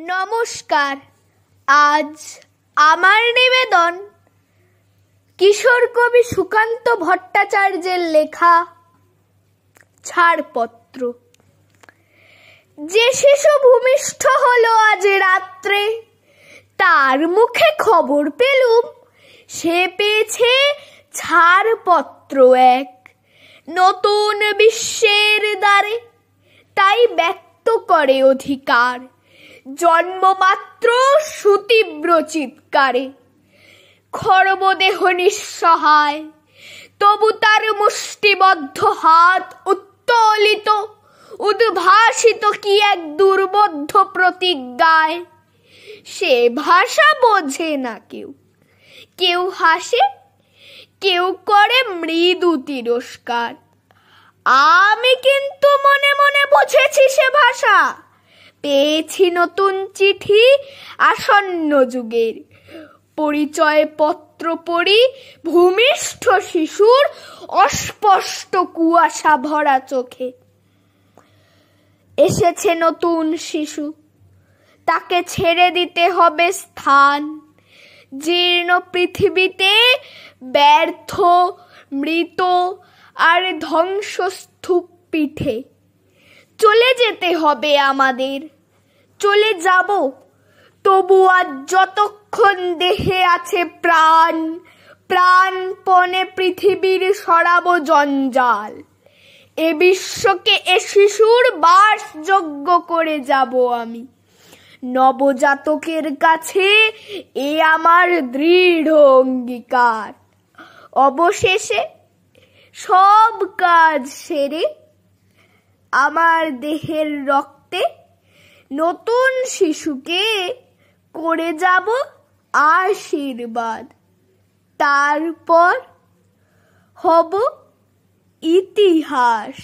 নমস্কার। আজ আমার নিবেদন কিশোর কবি সুকান্ত ভট্টাচার্যের লেখা ছাড়পত্র। যে শিশু ভূমিষ্ঠ হলো আজ রাত্রে, তার মুখে খবর পেলুম সে পেয়েছে ছাড়পত্র এক নতুন বিশ্বের দ্বারে। তাই ব্যক্ত করে অধিকার জন্মমাত্র সুতীব্র চিৎকারে। খর্বদেহ নিঃসহায়, তবু তার মুষ্টিবদ্ধ হাত উত্তোলিত উদ্ভাসিত কি এক দুর্বোধ্য প্রতিজ্ঞায়। সে ভাষা বোঝে না কেউ, কেউ হাসে, কেউ করে মৃদু তিরস্কার। আমি কিন্তু মনে মনে বুঝেছি সে ভাষা। পেয়েছি নতুন চিঠি আসন্ন যুগের, পরিচয় পত্র পড়ি ভূমিষ্ঠ শিশুর অস্পষ্ট কুয়াশা ভরা চোখে। এসেছে নতুন শিশু, তাকে ছেড়ে দিতে হবে স্থান জীর্ণ পৃথিবীতে। ব্যর্থ, মৃত আর ধ্বংসস্তূপ পিঠে চলে যেতে হবে আমাদের। চলে যাব, তবু আজ যতক্ষণ দেহে আছে প্রাণ, প্রাণপণে পৃথিবীর সরাবো জঞ্জাল। এ বিশ্বকে এ শিশুর বাসযোগ্য করে যাব আমি। নবজাতকের কাছে এ আমার দৃঢ় অঙ্গীকার। অবশেষে সব কাজ সেরে আমার দেহের রক্তে নতুন শিশুকে করে যাব আশীর্বাদ। তারপর হব ইতিহাস।